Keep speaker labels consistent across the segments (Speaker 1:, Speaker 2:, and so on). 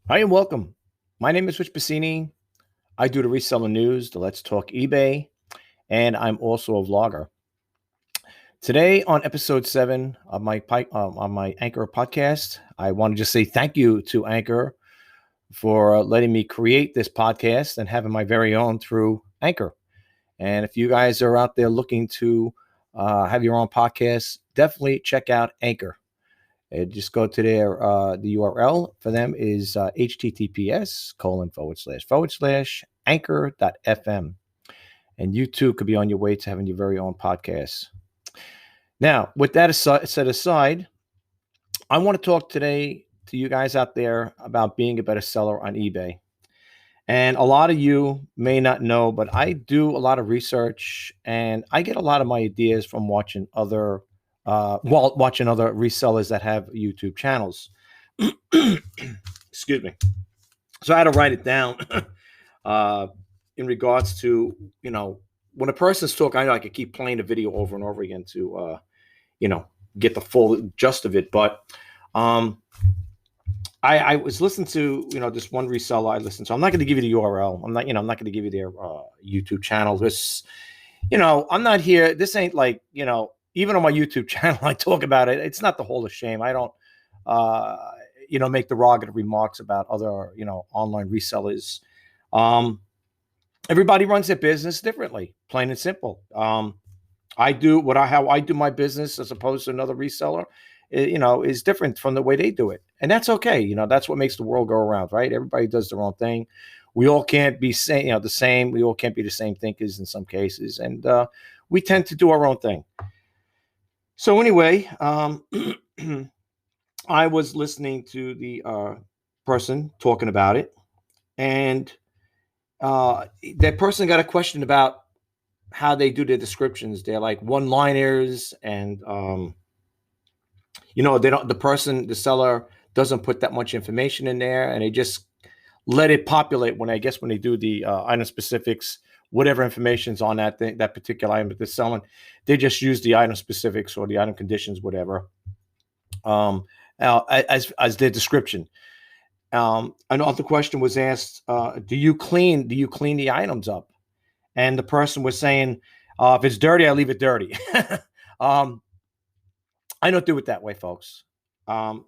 Speaker 1: Hi and welcome. My name is Rich Bassini. I do the reseller news, the Let's Talk eBay, and I'm also a vlogger. Today on episode 7 of my Anchor podcast, I want to just say thank you to Anchor for letting me create this podcast and having my very own through Anchor. And if you guys are out there looking to have your own podcast, definitely check out Anchor. Just go to their the URL for them is https://anchor.fm. And you too could be on your way to having your very own podcast. Now, with that set aside, I want to talk today to you guys out there about being a better seller on eBay. And a lot of you may not know, but I do a lot of research and I get a lot of my ideas from watching other resellers that have YouTube channels. Excuse me. So I had to write it down in regards to, when a person's talking, I know I could keep playing the video over and over again to, get the full gist of it. But I was listening to, this one reseller I listened to. I'm not going to give you the URL. I'm not going to give you their YouTube channel. This, I'm not here. This ain't like, even on my YouTube channel, I talk about it. It's not the Hall of Shame. I don't, make derogative remarks about other, online resellers. Everybody runs their business differently, plain and simple. I do how I do my business as opposed to another reseller, is different from the way they do it. And that's okay. That's what makes the world go around, right? Everybody does their own thing. We all can't be the same. We all can't be the same thinkers in some cases. And we tend to do our own thing. So anyway, I was listening to the person talking about it, and that person got a question about how they do their descriptions. They're like one-liners, and the seller doesn't put that much information in there, and they just let it populate when they do the item specifics. Whatever information's on that particular item that they're selling, they just use the item specifics or the item conditions, whatever, as their description. Another question was asked: Do you clean the items up? And the person was saying, if it's dirty, I leave it dirty. I don't do it that way, folks. I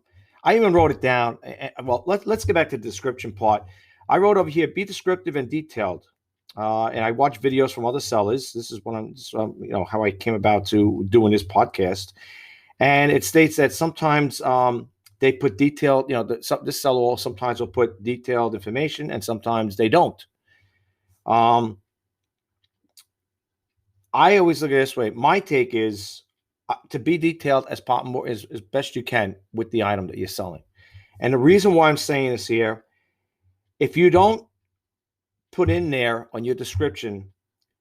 Speaker 1: even wrote it down. Well, let's get back to the description part. I wrote over here: be descriptive and detailed. And I watch videos from other sellers. This is how I came about to doing this podcast. And it states that sometimes they put detailed, this seller sometimes will put detailed information, and sometimes they don't. I always look at it this way. My take is to be detailed as best you can with the item that you're selling. And the reason why I'm saying this here, if you don't put in there on your description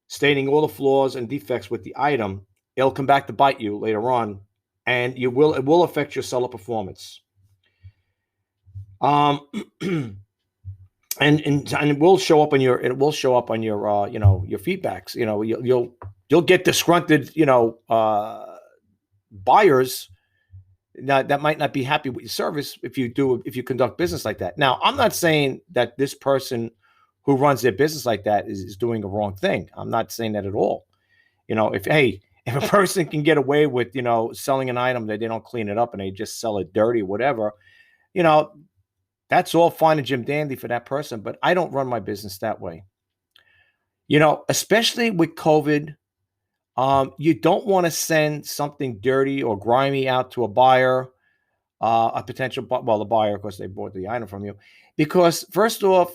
Speaker 1: stating all the flaws and defects with the item, it'll come back to bite you later on, and it will affect your seller performance. And it will show up on your your feedbacks. You'll get disgruntled buyers that might not be happy with your service if you conduct business like that. Now, I'm not saying that this person who runs their business like that is doing a wrong thing. I'm not saying that at all. If a person can get away with, selling an item that they don't clean it up and they just sell it dirty, whatever, that's all fine and Jim dandy for that person. But I don't run my business that way. Especially with COVID, you don't want to send something dirty or grimy out to a buyer, the buyer, of course, they bought the item from you, because first off,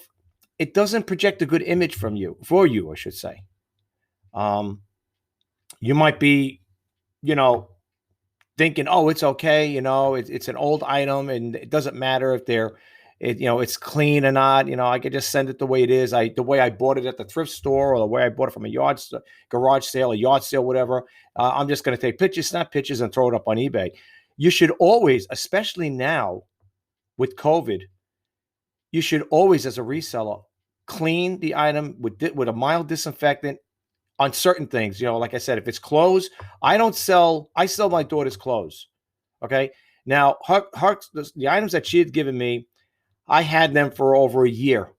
Speaker 1: it doesn't project a good image for you, I should say. You might be, thinking, oh, it's okay. It's an old item and it doesn't matter if it's clean or not. I could just send it the way it is. The way I bought it at the thrift store, or the way I bought it from a garage sale, a yard sale, whatever. I'm just going to take pictures, snap pictures, and throw it up on eBay. You should always, especially now with COVID, you should always, as a reseller, clean the item with a mild disinfectant on certain things. Like I said, if it's clothes, I sell my daughter's clothes. Okay. Now, the items that she had given me, I had them for over a year,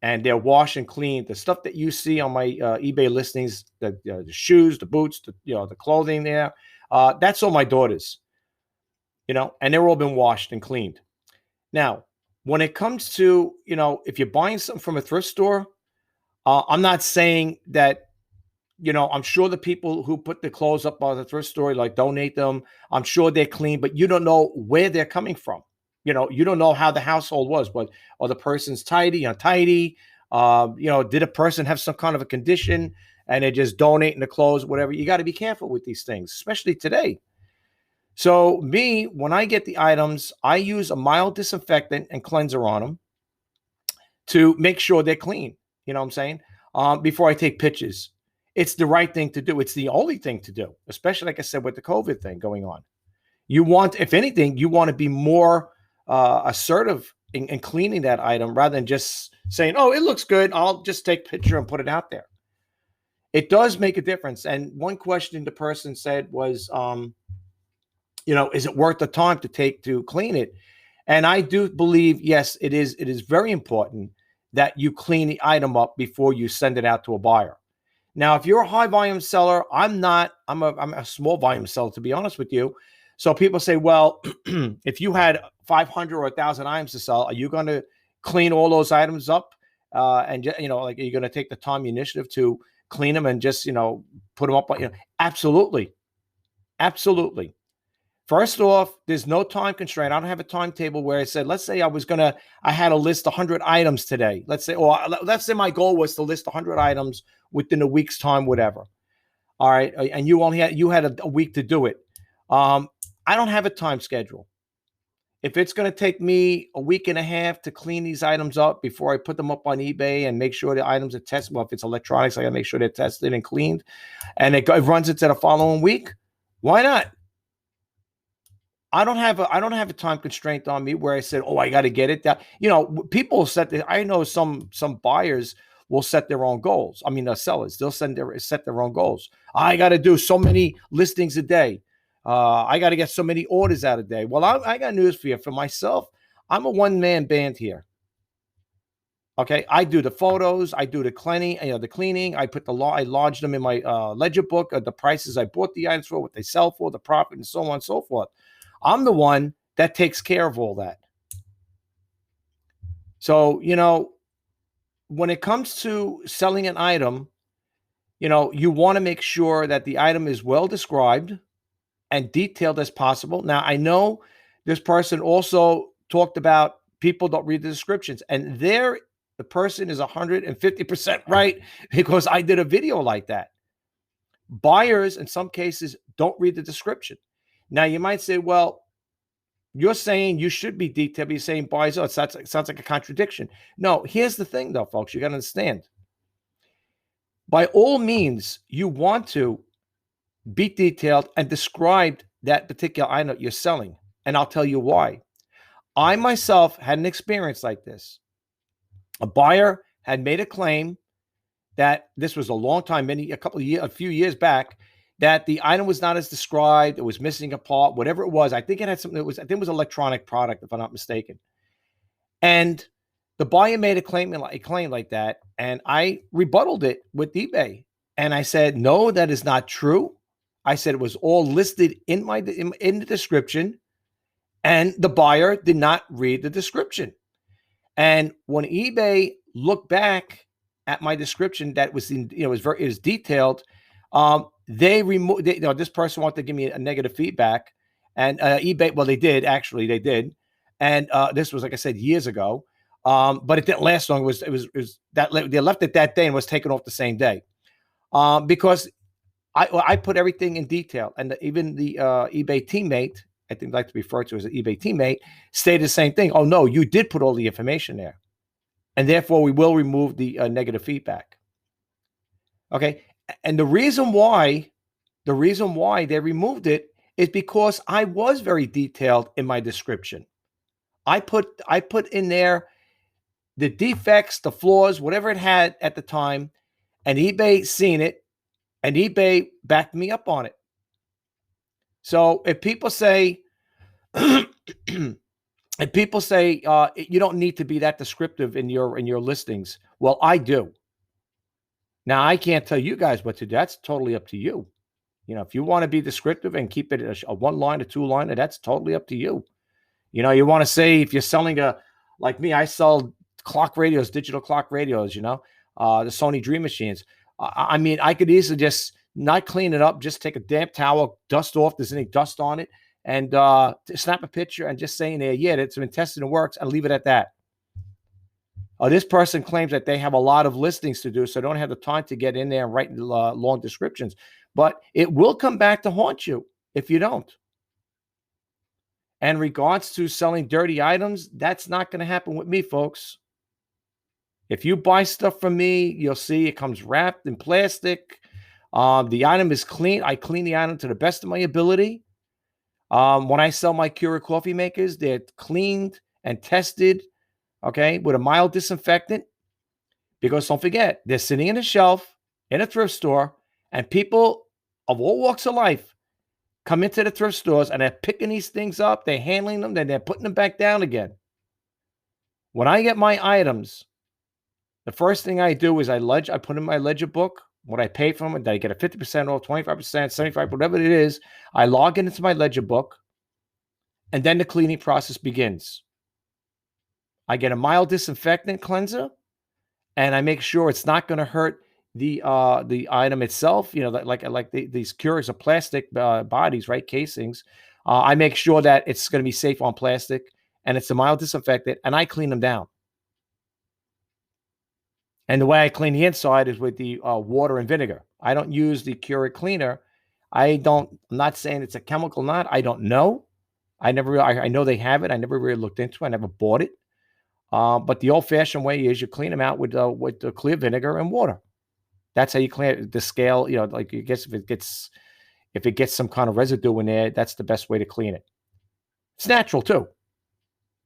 Speaker 1: and they're washed and cleaned. The stuff that you see on my eBay listings, the shoes, the boots, the clothing there, that's all my daughters, and they're all been washed and cleaned. Now, when it comes to, if you're buying something from a thrift store, I'm not saying that, I'm sure the people who put the clothes up by the thrift store, like donate them, I'm sure they're clean, but you don't know where they're coming from. You don't know how the household was, but or the person's tidy, untidy. Did a person have some kind of a condition and they're just donating the clothes, whatever? You got to be careful with these things, especially today. So me, when I get the items, I use a mild disinfectant and cleanser on them to make sure they're clean. You know what I'm saying? Before I take pictures. It's the right thing to do. It's the only thing to do, especially, like I said, with the COVID thing going on. You want, if anything, you want to be more assertive in cleaning that item rather than just saying, oh, it looks good, I'll just take a picture and put it out there. It does make a difference. And one question the person said was, is it worth the time to take to clean it? And I do believe, yes, it is. It is very important that you clean the item up before you send it out to a buyer. Now, if you're a high volume seller, I'm not. I'm a small volume seller, to be honest with you. So people say, well, if you had 500 or 1,000 items to sell, are you going to clean all those items up? And like, are you going to take the time, initiative to clean them and just put them up? Absolutely, absolutely. First off, there's no time constraint. I don't have a timetable where I said, let's say I had to list 100 items today. Let's say my goal was to list 100 items within a week's time, whatever. All right. And you had a week to do it. I don't have a time schedule. If it's going to take me a week and a half to clean these items up before I put them up on eBay and make sure the items are tested. Well, if it's electronics, I got to make sure they're tested and cleaned, and it runs into the following week. Why not? I don't have a time constraint on me where I said, oh, I got to get it down. People I know some buyers will set their own goals. I mean, sellers, they'll set their own goals. I got to do so many listings a day. I got to get so many orders out a day. Well, I got news for you. For myself, I'm a one-man band here. Okay, I do the photos, I do the cleaning. I I lodge them in my ledger book of the prices I bought the items for, what they sell for, the profit, and so on and so forth. I'm the one that takes care of all that. So, when it comes to selling an item, you want to make sure that the item is well described and detailed as possible. Now, I know this person also talked about people don't read the descriptions, and the person is 150% right, because I did a video like that. Buyers, in some cases, don't read the description. Now, you might say, well, you're saying you should be detailed. You're saying buyers, it sounds like a contradiction. No, here's the thing, though, folks. You got to understand. By all means, you want to be detailed and describe that particular item you're selling. And I'll tell you why. I myself had an experience like this. A buyer had made a claim that this was a long time, a few years back, that the item was not as described. It was missing a part, whatever it was. I think it had something I think it was an electronic product, if I'm not mistaken. And the buyer made a claim like that, and I rebutted it with eBay. And I said, no, that is not true. I said it was all listed in the description, and the buyer did not read the description. And when eBay looked back at my description, that was it was detailed. They removed. This person wanted to give me a negative feedback, and eBay. Well, they did. And this was, like I said, years ago. But it didn't last long. It was that they left it that day and was taken off the same day, because I put everything in detail, and even the eBay teammate, I think, like to be referred to as an eBay teammate, stated the same thing. Oh no, you did put all the information there, and therefore we will remove the negative feedback. Okay, and the reason why they removed it is because I was very detailed in my description. I put in there the defects, the flaws, whatever it had at the time, and eBay seen it, and eBay backed me up on it. So if people say, And people say you don't need to be that descriptive in your listings. Well, I do. Now, I can't tell you guys what to do. That's totally up to you. You know, if you want to be descriptive and keep it a one line, a two liner, that's totally up to you. You know, you want to say if you're selling like me, I sell clock radios, digital clock radios, the Sony Dream Machines. I mean, I could easily just not clean it up, just take a damp towel, dust off, there's any dust on it, and snap a picture and just say in there, yeah, it's been tested and works, and leave it at that. This person claims that they have a lot of listings to do, so don't have the time to get in there and write long descriptions. But it will come back to haunt you if you don't. And regards to selling dirty items, that's not going to happen with me, folks. If you buy stuff from me, you'll see it comes wrapped in plastic. The item is clean. I clean the item to the best of my ability. When I sell my Keurig coffee makers, they're cleaned and tested, okay, with a mild disinfectant. Because don't forget, they're sitting in a shelf in a thrift store, and people of all walks of life come into the thrift stores and they're picking these things up, they're handling them, then they're putting them back down again. When I get my items, the first thing I do is I put in my ledger book what I pay for them. Did I get a 50% off, 25%, 75%, whatever it is? I log it into my ledger book, and then the cleaning process begins. I get a mild disinfectant cleanser, and I make sure it's not going to hurt the item itself. You know, like these Keurigs are plastic bodies, right? Casings. I make sure that it's going to be safe on plastic, and it's a mild disinfectant, and I clean them down. And the way I clean the inside is with the water and vinegar. I don't use the Keurig cleaner. I'm not saying it's a chemical knot. I don't know. I know they have it. I never really looked into it. I never bought it. But the old-fashioned way is you clean them out with the clear vinegar and water. That's how you clean it. The scale, like I guess if it gets some kind of residue in there, that's the best way to clean it. It's natural too.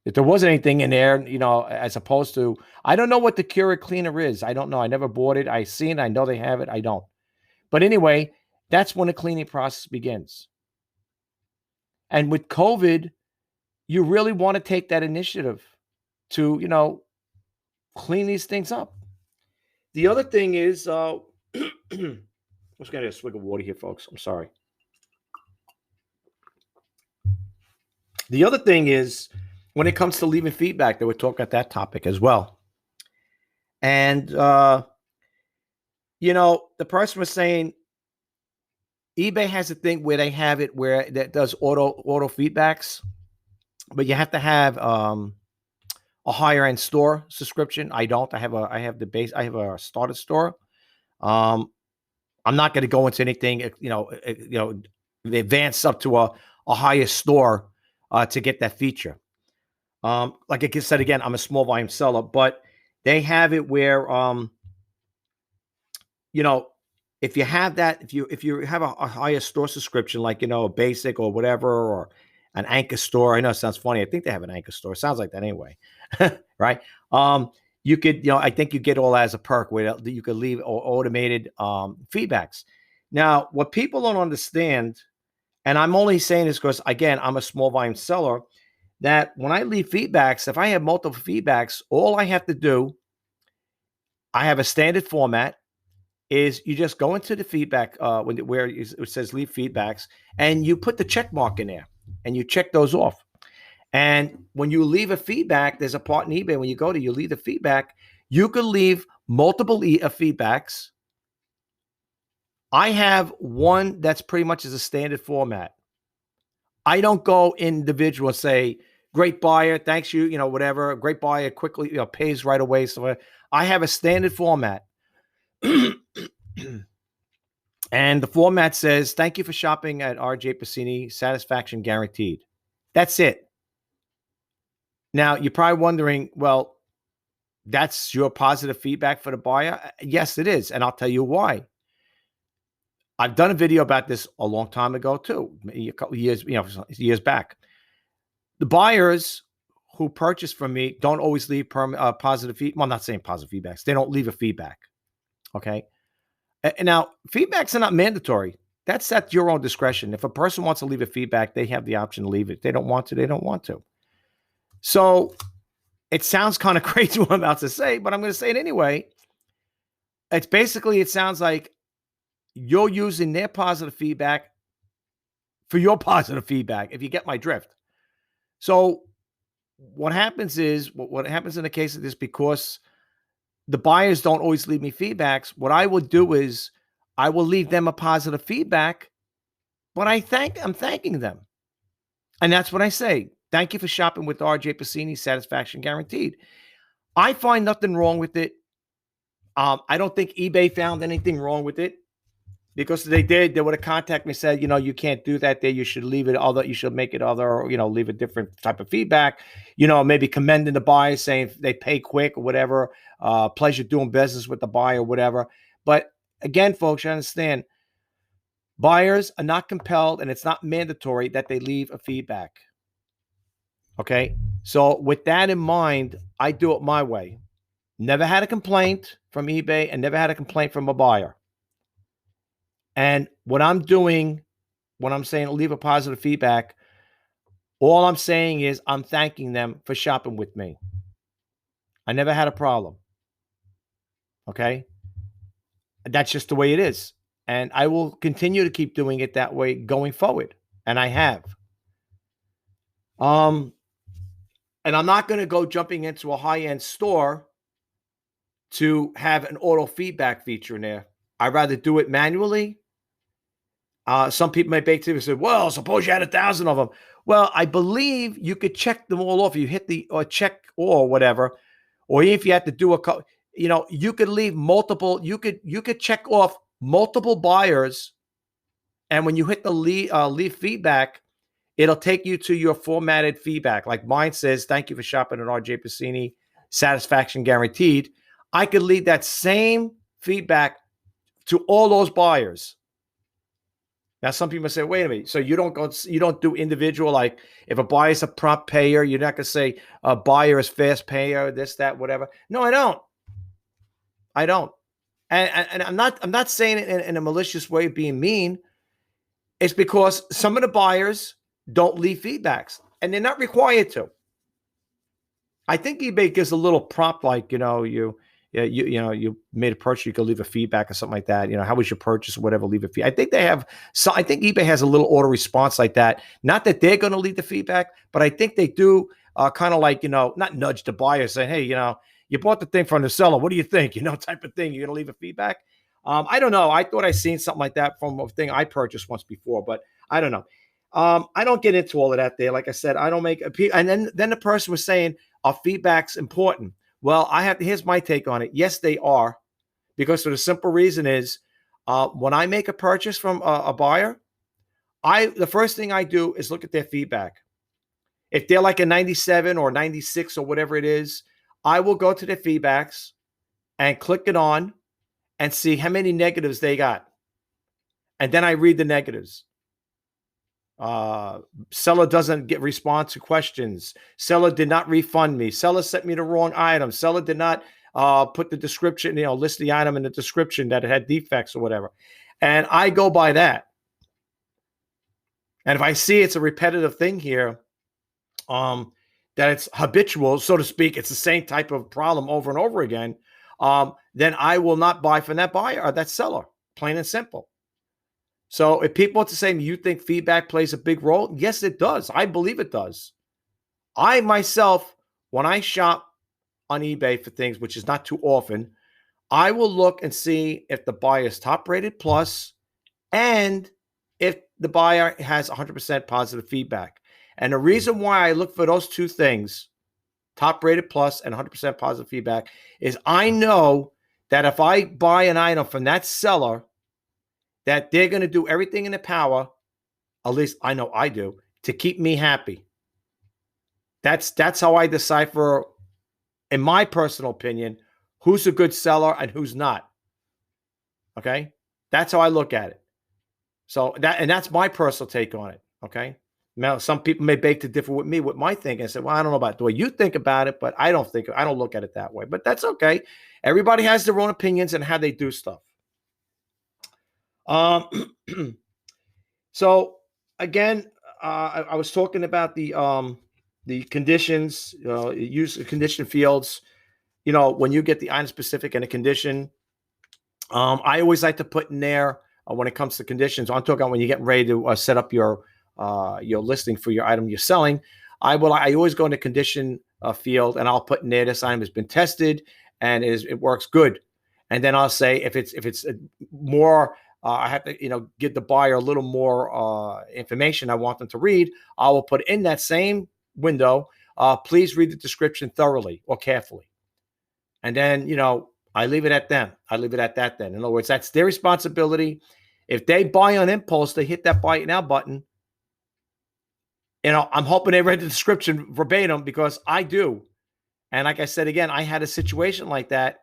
Speaker 1: If there was anything in there, as opposed to, I don't know what the Keurig cleaner is. I don't know. I never bought it. I seen it. I know they have it. I don't. But anyway, that's when the cleaning process begins. And with COVID, you really want to take that initiative to, clean these things up. The other thing is, I'm just going to get a swig of water here, folks. I'm sorry. The other thing is, when it comes to leaving feedback, they would talk about that topic as well. And, the person was saying eBay has a thing where they have it where that does auto feedbacks, but you have to have a higher end store subscription. I don't. I have a starter store. I'm not going to go into anything, advance up to a higher store to get that feature. Like I said again, I'm a small volume seller, but they have it where, if you have that, if you have a higher store subscription, like a basic or whatever, or an anchor store. I know it sounds funny. I think they have an anchor store. It sounds like that anyway, right? You could, I think you get all that as a perk where you could leave automated feedbacks. Now, what people don't understand, and I'm only saying this because, again, I'm a small volume seller, that when I leave feedbacks, if I have multiple feedbacks, all I have to do, I have a standard format, is you just go into the feedback where it says leave feedbacks, and you put the check mark in there, and you check those off. And when you leave a feedback, there's a part in eBay when you leave the feedback, you can leave multiple feedbacks. I have one that's pretty much as a standard format. I don't go individual and say, great buyer, thanks you, whatever, great buyer, quickly, pays right away. So I have a standard format. And the format says, thank you for shopping at RJ Pacini, satisfaction guaranteed. That's it. Now, you're probably wondering, well, that's your positive feedback for the buyer? Yes, it is. And I'll tell you why. I've done a video about this a long time ago, too, a couple years, years back. The buyers who purchase from me don't always leave positive feedback. Well, I'm not saying positive feedbacks. They don't leave a feedback. Okay. And now, feedbacks are not mandatory. That's at your own discretion. If a person wants to leave a feedback, they have the option to leave it. If they don't want to, they don't want to. So it sounds kind of crazy what I'm about to say, but I'm going to say it anyway. It's basically, it sounds like you're using their positive feedback for your positive feedback, if you get my drift. So what happens is, what happens in the case of this, because the buyers don't always leave me feedbacks, what I would do is I will leave them a positive feedback, but I'm thanking them. And that's what I say. Thank you for shopping with RJ Pacini, satisfaction guaranteed. I find nothing wrong with it. I don't think eBay found anything wrong with it, because if they did, they would have contacted me and said, you can't do that there. You should leave it other. You should make it other, or, leave a different type of feedback, maybe commending the buyer, saying they pay quick or whatever, pleasure doing business with the buyer or whatever. But again, folks, you understand, buyers are not compelled, and it's not mandatory that they leave a feedback. Okay. So with that in mind, I do it my way. Never had a complaint from eBay and never had a complaint from a buyer. And what I'm doing when I'm saying leave a positive feedback, all I'm saying is I'm thanking them for shopping with me. I never had a problem. Okay. That's just the way it is. And I will continue to keep doing it that way going forward. And I have. And I'm not going to go jumping into a high-end store to have an auto feedback feature in there. I'd rather do it manually. Some people may bake to me and say, well, suppose you had 1,000 of them. Well, I believe you could check them all off. You hit the check or whatever, or if you had to do you could leave multiple. You could check off multiple buyers, and when you hit the leave feedback, it'll take you to your formatted feedback. Like mine says, "Thank you for shopping at RJ Pacini, satisfaction guaranteed." I could leave that same feedback to all those buyers. Now, some people say, wait a minute. So you don't do individual, like if a buyer is a prompt payer, you're not going to say a buyer is fast payer, this, that, whatever. No, I don't. And I'm not saying it in a malicious way of being mean. It's because some of the buyers don't leave feedbacks, and they're not required to. I think eBay gives a little prompt, like, you made a purchase, you can leave a feedback or something like that. How was your purchase or whatever, leave a feedback. I think they have, so I think eBay has a little auto response like that. Not that they're going to leave the feedback, but I think they do kind of like, not nudge the buyer saying, hey, you bought the thing from the seller. What do you think? Type of thing. You're going to leave a feedback. I don't know. I thought I seen something like that from a thing I purchased once before, but I don't know. I don't get into all of that there. Like I said, I don't make and then the person was saying, are feedbacks important? Well, here's my take on it. Yes, they are, because for the simple reason is, when I make a purchase from a buyer, the first thing I do is look at their feedback. If they're like a 97 or 96 or whatever it is, I will go to their feedbacks and click it on and see how many negatives they got. And then I read the negatives. Seller doesn't respond to questions. Seller did not refund me. Seller sent me the wrong item. Seller did not put the description, list the item in the description that it had defects or whatever. And I go by that. And if I see it's a repetitive thing here, that it's habitual, so to speak, it's the same type of problem over and over again, then I will not buy from that buyer or that seller, plain and simple. So if people are saying, you think feedback plays a big role? Yes, it does. I believe it does. I myself, when I shop on eBay for things, which is not too often, I will look and see if the buyer is top rated plus, and if the buyer has 100% positive feedback. And the reason why I look for those two things, top rated plus and 100% positive feedback, is I know that if I buy an item from that seller, that they're going to do everything in their power, at least I know I do, to keep me happy. That's how I decipher, in my personal opinion, who's a good seller and who's not. Okay? That's how I look at it. So that's my personal take on it. Okay? Now, some people may beg to differ with me with my thinking and say, well, I don't know about the way you think about it, but I don't look at it that way. But that's okay. Everybody has their own opinions and how they do stuff. So again, I was talking about the the conditions, use the condition fields. When you get the item specific and a condition, I always like to put in there when it comes to conditions. I'm talking about when you're getting ready to set up your listing for your item you're selling. I always go into condition field, and I'll put in there, this item has been tested and it works good. And then I'll say if it's more, I have to give the buyer a little more information I want them to read. I will put in that same window, please read the description thoroughly or carefully. And then I leave it at them. I leave it at that then. In other words, that's their responsibility. If they buy on impulse, they hit that buy it now button. I'm hoping they read the description verbatim, because I do. And like I said, again, I had a situation like that.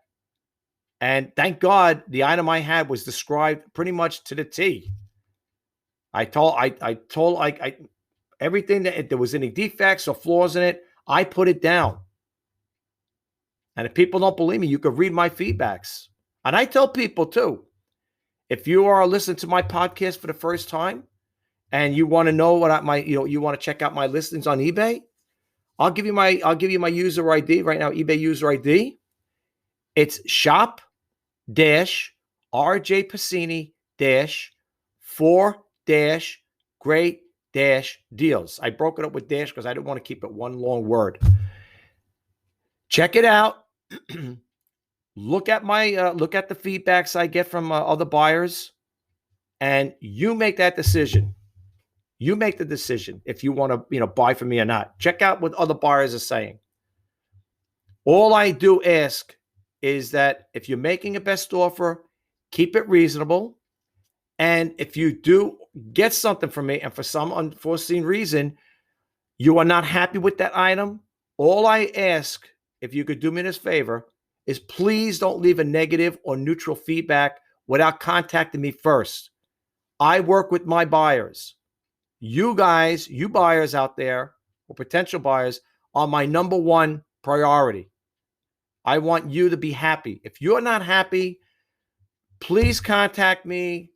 Speaker 1: And thank God the item I had was described pretty much to the T. I told everything that if there was any defects or flaws in it, I put it down. And if people don't believe me, you can read my feedbacks. And I tell people too, if you are listening to my podcast for the first time and you want to know what you want to check out my listings on eBay, I'll give you my user ID right now, eBay user ID. It's shop-rjpacini-4-great-deals. I broke it up with dash because I didn't want to keep it one long word. Check it out. Look at the feedbacks I get from other buyers, and you make that decision. You make the decision if you want to, buy from me or not. Check out what other buyers are saying. All I do ask is that if you're making a best offer, keep it reasonable. And if you do get something from me and for some unforeseen reason, you are not happy with that item, all I ask, if you could do me this favor, is please don't leave a negative or neutral feedback without contacting me first. I work with my buyers. You guys, you buyers out there, or potential buyers, are my number one priority. I want you to be happy. If you're not happy, please contact me.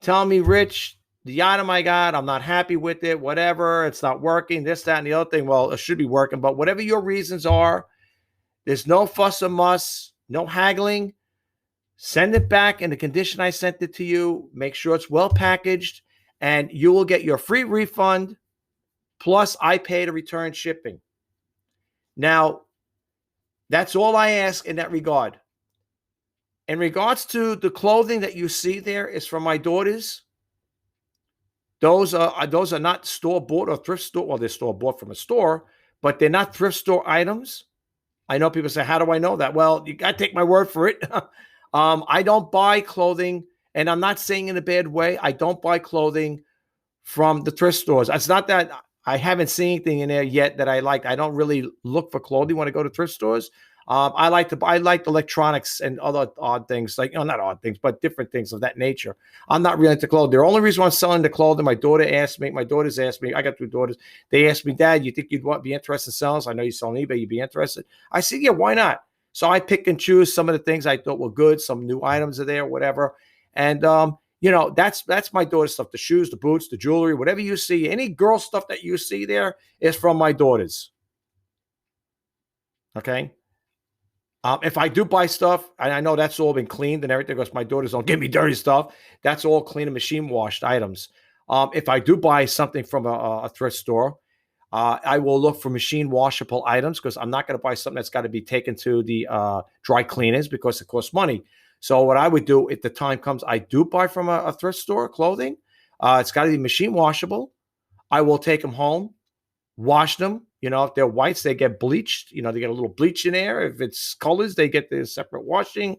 Speaker 1: Tell me, Rich, the item I got, I'm not happy with it, whatever, it's not working, this, that, and the other thing. Well, it should be working, but whatever your reasons are, there's no fuss or muss, no haggling. Send it back in the condition I sent it to you. Make sure it's well packaged, and you will get your free refund, plus I pay to return shipping. Now, that's all I ask in that regard. In regards to the clothing that you see there is from my daughters. Those are not store-bought or thrift store. Well, they're store-bought from a store, but they're not thrift store items. I know people say, how do I know that? Well, you got to take my word for it. I don't buy clothing, and I'm not saying in a bad way. I don't buy clothing from the thrift stores. It's not that I haven't seen anything in there yet that I like. I don't really look for clothing when I go to thrift stores. I like electronics and other odd things, like, not odd things, but different things of that nature. I'm not really into clothing. The only reason I'm selling the clothing, my daughters asked me, I got two daughters. They asked me, Dad, you think you'd be interested in selling? I know you sell on eBay, you'd be interested. I said, yeah, why not? So I pick and choose some of the things I thought were good. Some new items are there, whatever. And, that's my daughter's stuff, the shoes, the boots, the jewelry, whatever you see, any girl stuff that you see there is from my daughters. Okay. If I do buy stuff, and I know that's all been cleaned and everything, because my daughters don't give me dirty stuff, that's all clean and machine washed items. If I do buy something from a thrift store, I will look for machine washable items, because I'm not going to buy something that's got to be taken to the dry cleaners, because it costs money. So what I would do if the time comes, I do buy from a thrift store clothing. It's got to be machine washable. I will take them home, wash them. If they're whites, they get bleached. They get a little bleach in there. If it's colors, they get the separate washing.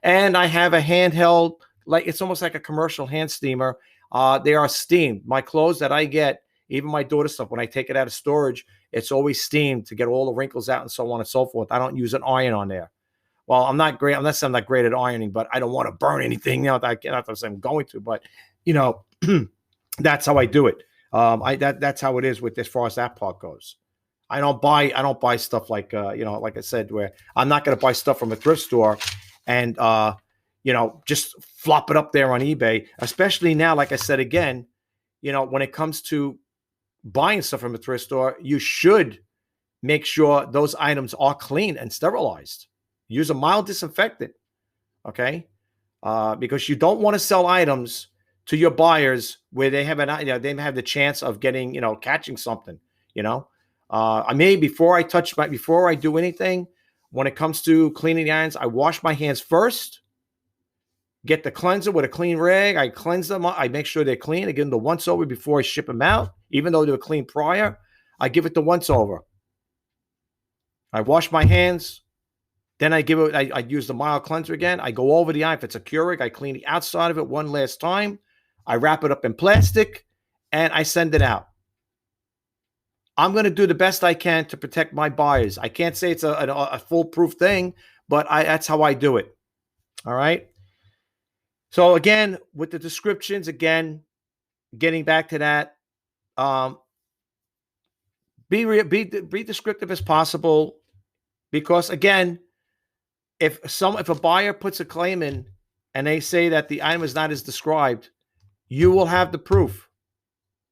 Speaker 1: And I have a handheld, it's almost like a commercial hand steamer. They are steamed. My clothes that I get, even my daughter's stuff, when I take it out of storage, it's always steamed to get all the wrinkles out and so on and so forth. I don't use an iron on there. Well, I'm not great. I'm not great at ironing, but I don't want to burn anything. Not that I'm going to, but that's how I do it. That's how it is with as far as that part goes. I don't buy stuff like like I said, where I'm not going to buy stuff from a thrift store and just flop it up there on eBay, especially now. Like I said again, when it comes to buying stuff from a thrift store, you should make sure those items are clean and sterilized. Use a mild disinfectant, okay? Because you don't want to sell items to your buyers where they have they have the chance of getting, catching something, I mean, before I do anything, when it comes to cleaning the irons, I wash my hands first, get the cleanser with a clean rag. I cleanse them. I make sure they're clean. I give them the once over before I ship them out. Even though they were clean prior, I give it the once over. I wash my hands. Then I use the mild cleanser again. I go over the iron. If it's a Keurig, I clean the outside of it one last time. I wrap it up in plastic and I send it out. I'm going to do the best I can to protect my buyers. I can't say it's a foolproof thing, but that's how I do it. All right. So again, with the descriptions, again, getting back to that, be descriptive as possible, because again, if a buyer puts a claim in and they say that the item is not as described, you will have the proof.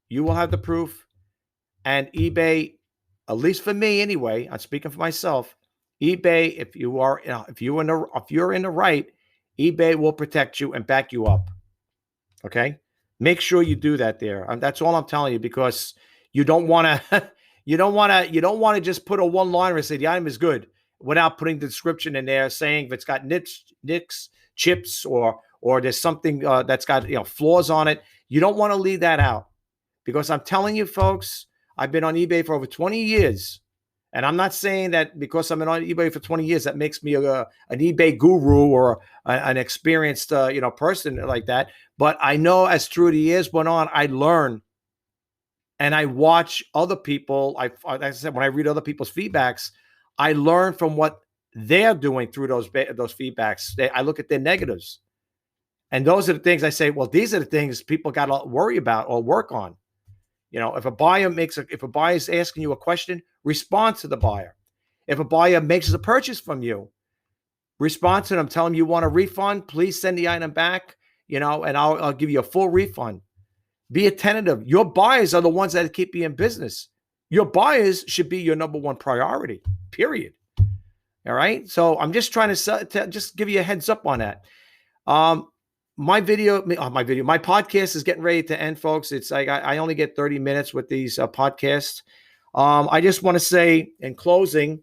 Speaker 1: You will have the proof, and eBay, at least for me anyway, I'm speaking for myself. eBay, if you're in the right, eBay will protect you and back you up. Okay, make sure you do that there. That's all I'm telling you, because you don't want to, you don't want to just put a one-liner and say the item is good without putting the description in there saying if it's got nicks, chips, or there's something that's got flaws on it. You don't want to leave that out, because I'm telling you, folks, I've been on eBay for over 20 years. And I'm not saying that because I've been on eBay for 20 years, that makes me an eBay guru or an experienced, person like that. But I know as through the years went on, I learn and I watch other people. Like I said, when I read other people's feedbacks, I learn from what they're doing through those feedbacks. I look at their negatives. And those are the things I say, well, these are the things people got to worry about or work on. If a buyer is asking you a question, respond to the buyer. If a buyer makes a purchase from you, respond to them. Tell them you want a refund. Please send the item back, and I'll give you a full refund. Be attentive. Your buyers are the ones that keep you in business. Your buyers should be your number one priority, period. All right. So I'm just trying to just give you a heads up on that. My podcast is getting ready to end, folks. It's like I only get 30 minutes with these podcasts. I just want to say in closing,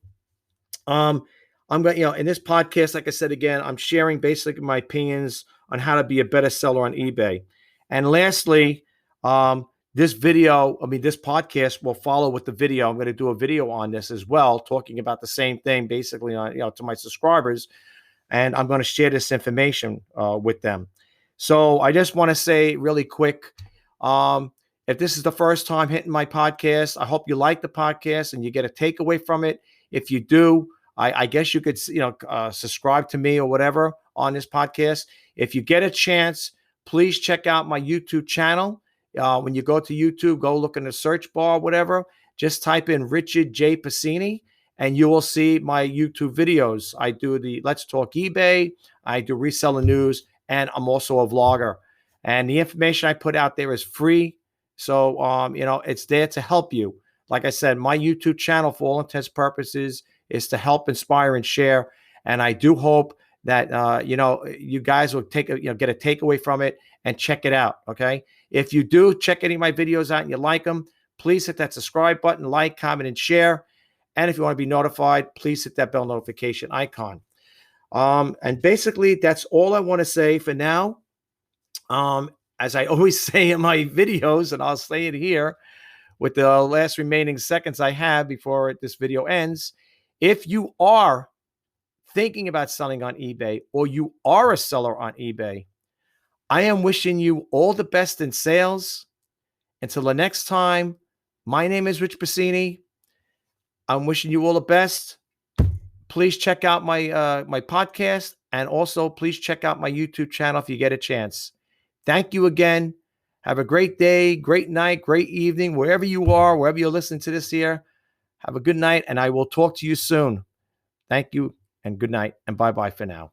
Speaker 1: I'm going in this podcast, like I said, again, I'm sharing basically my opinions on how to be a better seller on eBay. And lastly, this podcast will follow with the video. I'm going to do a video on this as well, talking about the same thing, basically on, to my subscribers. And I'm going to share this information with them. So I just want to say really quick, if this is the first time hitting my podcast, I hope you like the podcast and you get a takeaway from it. If you do, I guess you could, subscribe to me or whatever on this podcast. If you get a chance, please check out my YouTube channel. When you go to YouTube, go look in the search bar, whatever. Just type in Richard J. Piscini, and you will see my YouTube videos. I do the Let's Talk eBay. I do reseller news, and I'm also a vlogger. And the information I put out there is free. So, it's there to help you. Like I said, my YouTube channel, for all intents and purposes, is to help inspire and share. And I do hope that, you guys will get a takeaway from it and check it out. Okay. If you do check any of my videos out and you like them, please hit that subscribe button, like, comment, and share. And if you want to be notified, please hit that bell notification icon. And basically, that's all I want to say for now. As I always say in my videos, and I'll say it here with the last remaining seconds I have before this video ends, if you are thinking about selling on eBay or you are a seller on eBay, I am wishing you all the best in sales. Until the next time, my name is Rich Piscini. I'm wishing you all the best. Please check out my my podcast, and also please check out my YouTube channel if you get a chance. Thank you again. Have a great day, great night, great evening, wherever you are, wherever you're listening to this here. Have a good night, and I will talk to you soon. Thank you, and good night, and bye-bye for now.